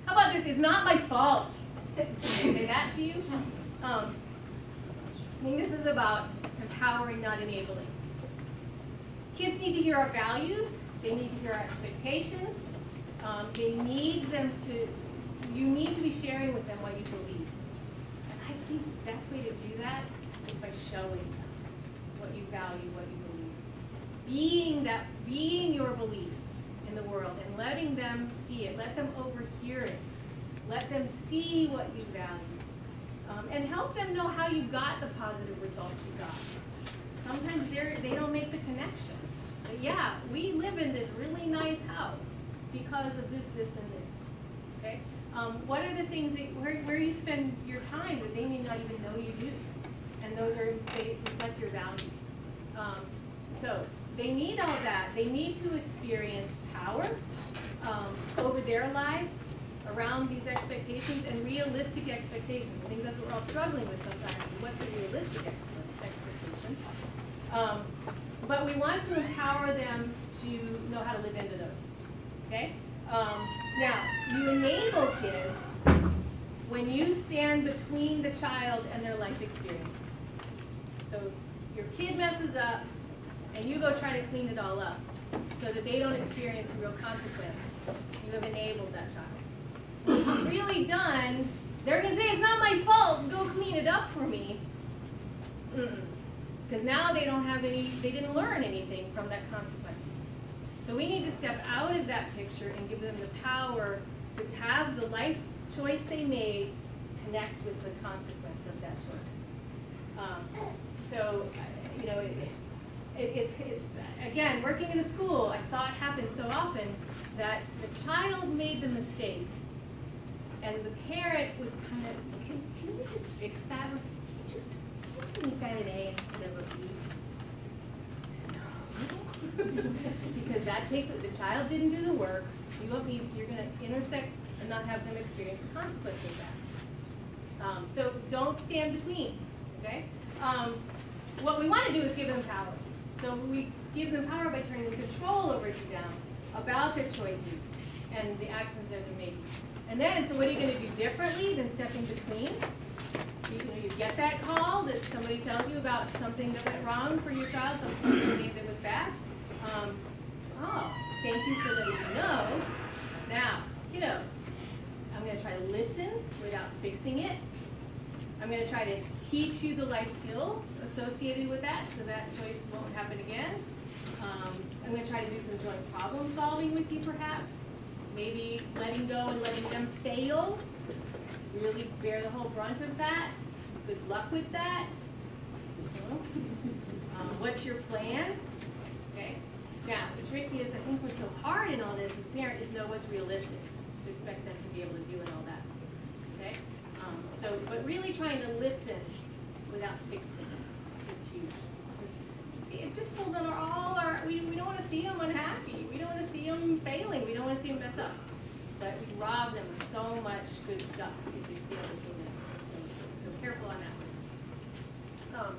How about this? It's not my fault. Did I say that to you? I think this is about empowering, not enabling. Kids need to hear our values. They need to hear our expectations. They need them to, you need to be sharing with them what you believe. And I think the best way to do that is by showing them what you value, what you believe. Being your beliefs in the world and letting them see it. Let them overhear it. Let them see what you value. And help them know how you got the positive results you got. Sometimes they don't make the connection. But yeah, we live in this really nice house because of this, this, and this. Okay? What are the things that, where you spend your time that they may not even know you do? And they reflect your values. So they need all that. They need to experience power over their lives around these expectations and realistic expectations. I think that's what we're all struggling with sometimes. What's a realistic expectation? But we want to empower them to know how to live into those. Okay? Now, you enable kids when you stand between the child and their life experience. So your kid messes up, and you go try to clean it all up so that they don't experience the real consequence. You have enabled that child. When you've really done, they're going to say, it's not my fault, go clean it up for me. Because now they didn't learn anything from that consequence. So we need to step out of that picture and give them the power to have the life choice they made connect with the consequence of that choice. So, you know, it's again, working in a school, I saw it happen so often that the child made the mistake and the parent would kind of, can we just fix that? Can't you make that an A instead of a B? No. Because the child didn't do the work. You're going to intersect and not have them experience the consequences of that. So don't stand between, okay? What we want to do is give them power. So we give them power by turning the control over to them about their choices and the actions that they're making. And then, so what are you going to do differently than stepping between? You get that call that somebody tells you about something that went wrong for your child, something that was bad. Thank you for letting me know. Now, I'm going to try to listen without fixing it. I'm going to try to teach you the life skill associated with that so that choice won't happen again. I'm going to try to do some joint problem solving with you perhaps. Maybe letting go and letting them fail. Really bear the whole brunt of that. Good luck with that. What's your plan? Okay. Now, the trick is, I think what's so hard in all this as parent is know what's realistic to expect them to be able to do and all that. Okay. But really trying to listen without fixing is huge. See, it just pulls on we don't want to see them unhappy. We don't want to see them failing. We don't want to see them mess up. But we rob them of so much good stuff if they stand between them. So careful on that.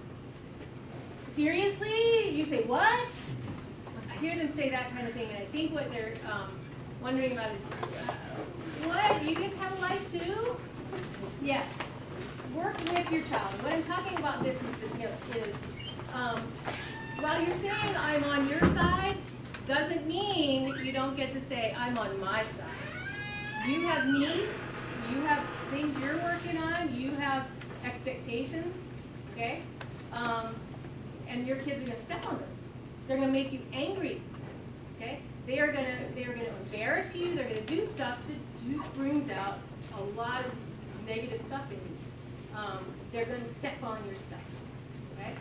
Seriously? You say, what? I hear them say that kind of thing, and I think what they're wondering about is, what? You get to have a life too? Yes. Work with your child. What I'm talking about this is while you're saying I'm on your side, doesn't mean you don't get to say I'm on my side. You have needs, you have things you're working on, you have expectations, okay? And your kids are going to step on those. They're going to make you angry, okay? They are going to embarrass you. They're going to do stuff that just brings out a lot of negative stuff in you. They're going to step on your stuff, okay?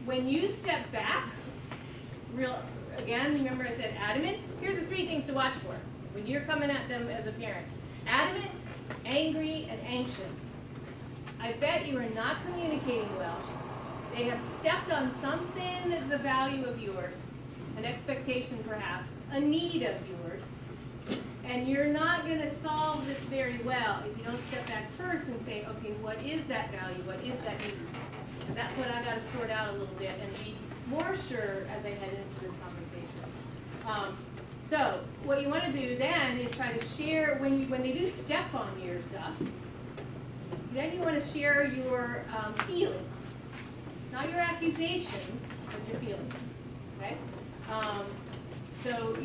When you step back, again, remember I said adamant? Here are the 3 things to watch for when you're coming at them as a parent. Adamant, angry, and anxious. I bet you are not communicating well. They have stepped on something that's a value of yours, an expectation perhaps, a need of yours, and you're not going to solve this very well if you don't step back first and say, okay, what is that value? What is that need? Because that's what I got to sort out a little bit and be more sure as I head into this conversation. So what you want to do then is try to share, when they do step on your stuff, then you want to share your feelings. Not your accusations, but your feelings. Okay? So,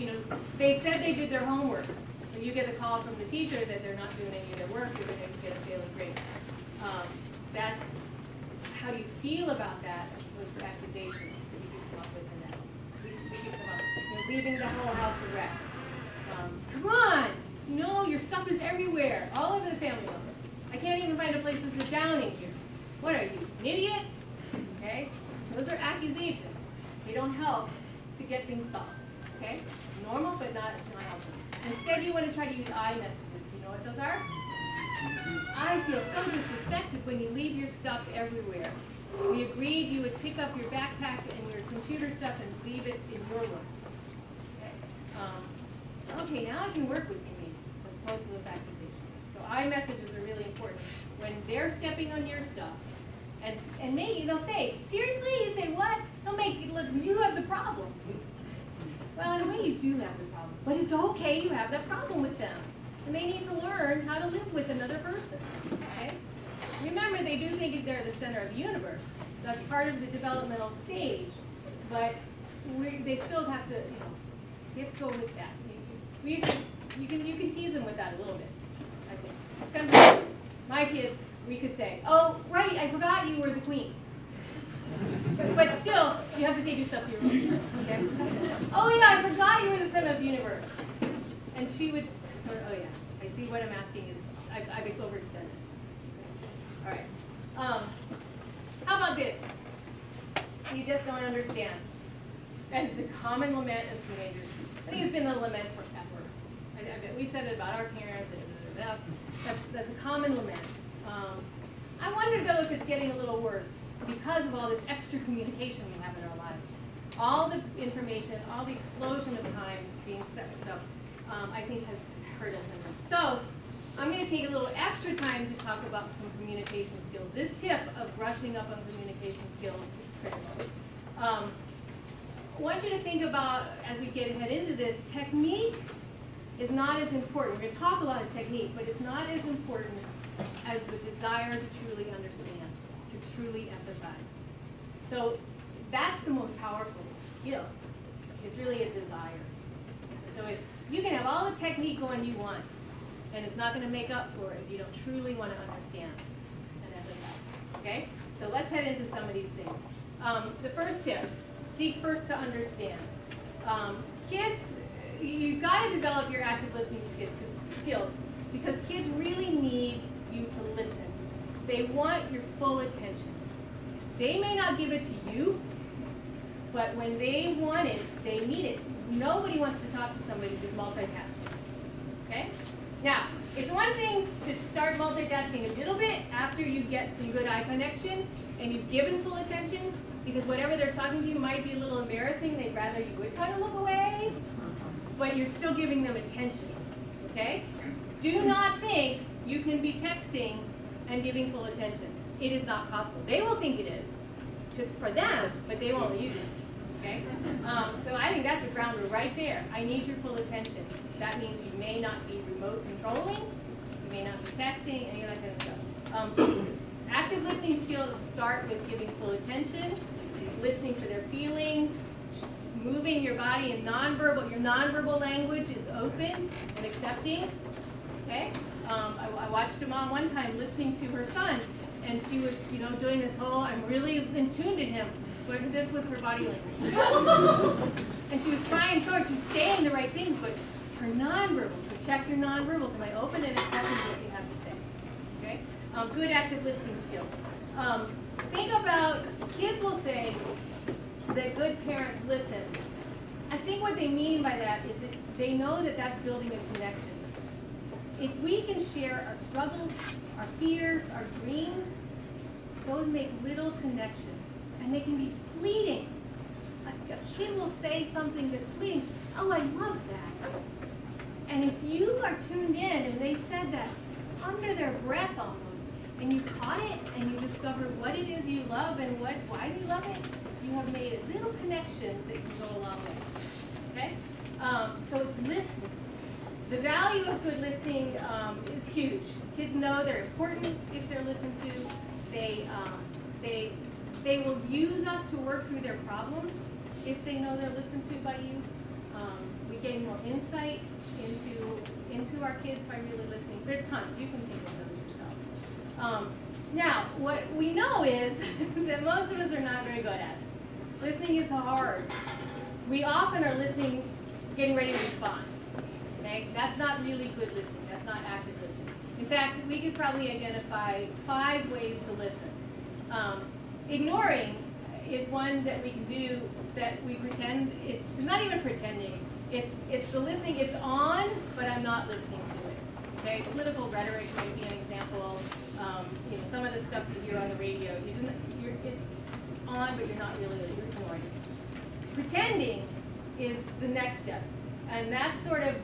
they said they did their homework. When you get a call from the teacher that they're not doing any of their work, you're going to get a failing grade. That's how you feel about that with accusations that you can come up with in that. We can come up, leaving the whole house a wreck. Come on! Your stuff is everywhere, all over the family room. I can't even find a place to sit down in here. What are you, an idiot? Okay? Those are accusations. They don't help to get things solved. Okay? Normal, but not helpful. Instead, you want to try to use I messages. You know what those are? I feel so disrespected when you leave your stuff everywhere. We agreed you would pick up your backpack and your computer stuff and leave it in your room. Okay, now I can work with you, as opposed to those accusations. So I messages are really important. When they're stepping on your stuff, and maybe they'll say, seriously? You say, what? They'll make it look, you have the problem. Well, in a way you do have the problem. But it's okay, you have that problem with them. And they need to learn how to live with another person. Okay? Remember, they do think they're the center of the universe. That's part of the developmental stage. But they still have to, you have to go with that. You can tease them with that a little bit, I think. Because my kid, we could say, oh, right, I forgot you were the queen. But still, you have to take your stuff to your room. Okay? Oh, yeah, I forgot you were the center of the universe. And she would, oh, yeah, I see what I'm asking is, I've overextended. Okay. All right. How about this? You just don't understand. That is the common lament of teenagers. I think it's been the lament forever. We said it about our parents. That's a common lament. I wonder, though, if it's getting a little worse because of all this extra communication we have in our lives. All the information, all the explosion of time being sucked up, I think has hurt us in this. So I'm going to take a little extra time to talk about some communication skills. This tip of brushing up on communication skills is critical. I want you to think about, as we head into this, technique is not as important. We're going to talk a lot of technique, but it's not as important as the desire to truly understand, to truly empathize. So that's the most powerful skill. It's really a desire. So if you can have all the technique going you want, and it's not going to make up for it if you don't truly want to understand and empathize. Okay? So let's head into some of these things. The first tip, seek first to understand. Kids, you've got to develop your active listening skills because kids really need you to listen. They want your full attention. They may not give it to you, but when they want it, they need it. Nobody wants to talk to somebody who's multitasking. Okay? Now, it's one thing to start multitasking a little bit after you get some good eye connection and you've given full attention, because whatever they're talking to you might be a little embarrassing. They'd rather you would kind of look away, but you're still giving them attention. Okay? Do not think you can be texting and giving full attention. It is not possible. They will think it is for them, but they won't use it. Okay? So I think that's a ground rule right there. I need your full attention. That means you may not be remote controlling, you may not be texting, any of that kind of stuff. So active listening skills start with giving full attention, listening for their feelings, moving your body in nonverbal. Your nonverbal language is open and accepting. Okay? I watched a mom one time listening to her son, and she was, doing this whole, I'm really in tune to him, but this was her body language. And she was trying so hard, she was saying the right things, but her nonverbals, so check your nonverbals. Am I open and accepting what you have to say? Okay? Good active listening skills. Think about, kids will say that good parents listen. I think what they mean by that is that they know that that's building a connection. If we can share our struggles, our fears, our dreams, those make little connections, and they can be fleeting. A kid will say something that's fleeting. Oh, I love that. And if you are tuned in and they said that under their breath almost, and you caught it and you discovered what it is you love and why you love it, you have made a little connection that can go a long way. Okay? So it's listening. The value of good listening is huge. Kids know they're important if they're listened to. They will use us to work through their problems if they know they're listened to by you. We gain more insight into our kids by really listening. There are tons. You can think of those yourself. Now, what we know is that most of us are not very good at it. Listening is hard. We often are listening, getting ready to respond. Okay? That's not really good listening. That's not active listening. In fact, we could probably identify 5 ways to listen. Ignoring is one that we can do that we pretend. It's not even pretending. It's the listening. It's on, but I'm not listening to it. Okay? Political rhetoric might be an example. Some of the stuff you hear on the radio, it's on, but you're not really, you're ignoring it. Pretending is the next step. And that's sort of,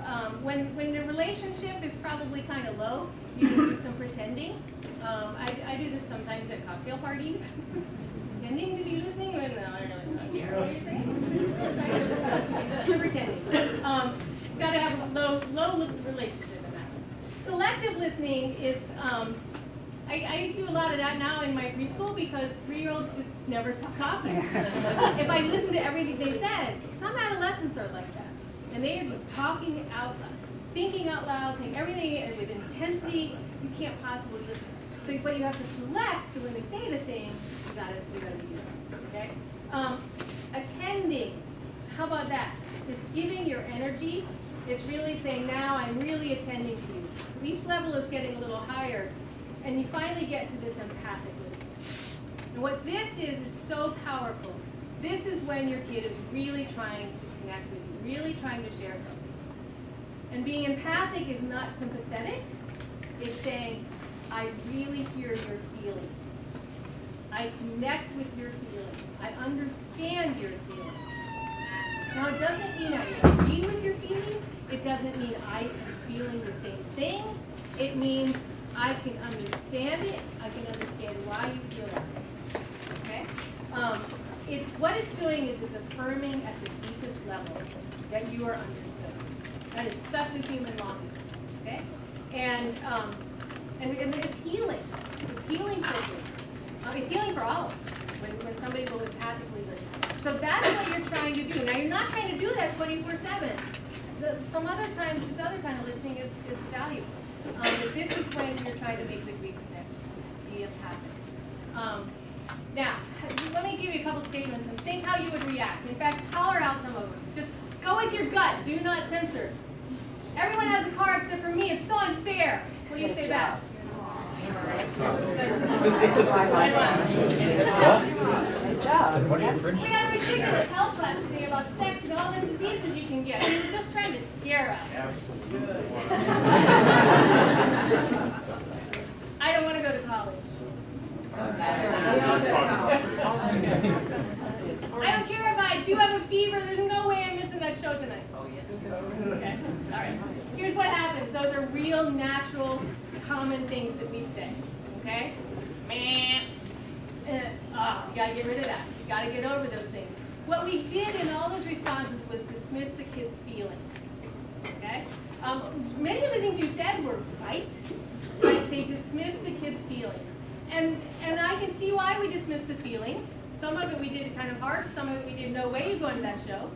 when the relationship is probably kind of low, you can do some pretending. I do this sometimes at cocktail parties. Pretending to be listening, but no, I really don't care what you're saying. You're pretending. Got to have a low relationship in that. Selective listening is, I do a lot of that now in my preschool because 3-year-olds just never stop talking. If I listen to everything they said, some adolescents are like that. And they are just talking out loud, thinking out loud, saying everything with intensity. You can't possibly listen. So, but you have to select, so when they say the thing, you gotta be doing it, okay? Attending, how about that? It's giving your energy. It's really saying, now I'm really attending to you. So each level is getting a little higher, and you finally get to this empathic listening. And what this is so powerful. This is when your kid is really trying to connect with you, really trying to share something. And being empathic is not sympathetic. It's saying, I really hear your feeling. I connect with your feeling. I understand your feeling. Now, it doesn't mean I agree with your feeling. It doesn't mean I am feeling the same thing. It means I can understand it. I can understand why you feel that way. Okay? What it's doing is it's affirming at the deepest level that you are understood. That is such a human longing. Okay? And it's healing. It's healing for kids. It's healing for all of us when somebody will empathically listen. So that's what you're trying to do. Now, you're not trying to do that 24/7. Some other times, this other kind of listening is valuable. But this is when you're trying to make the deep connections, be empathic. Now, let me give you a couple statements and think how you would react. In fact, holler out some of them. Just go with your gut. Do not censor. Everyone has a car except for me. It's so unfair. What do you say back? Good job. We had a ridiculous health class today about sex and all the diseases you can get. They were just trying to scare us. I don't want to go to college. I don't care if I do have a fever. There's no way I'm missing that show tonight. Okay. All right. Here's what happens. Those are real, natural, common things that we say. Okay? You gotta get rid of that. You gotta get over those things. What we did in all those responses was dismiss the kids' feelings. Okay? Many of the things you said were right. They dismissed the kids' feelings. And I can see why we dismissed the feelings. Some of it we did kind of harsh. Some of it we did no way you go into that show.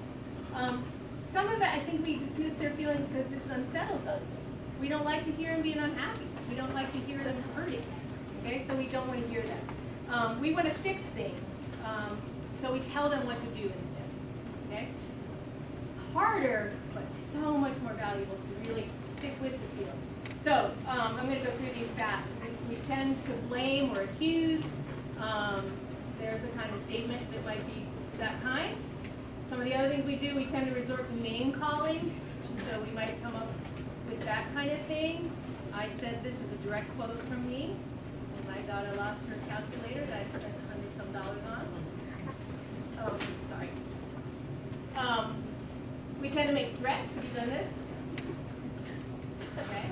Some of it I think we dismiss their feelings because it unsettles us. We don't like to hear them being unhappy. We don't like to hear them hurting. Okay, so we don't want to hear that. We want to fix things, so we tell them what to do instead. Okay? Harder, but so much more valuable to really stick with the feeling. So I'm going to go through these fast. We tend to blame or accuse. There's a kind of statement that might be that kind. Some of the other things we do, we tend to resort to name calling. So we might come up with that kind of thing. I said this is a direct quote from me. And my daughter lost her calculator that I spent $100-some on. Oh, sorry. We tend to make threats. Have you done this? Okay.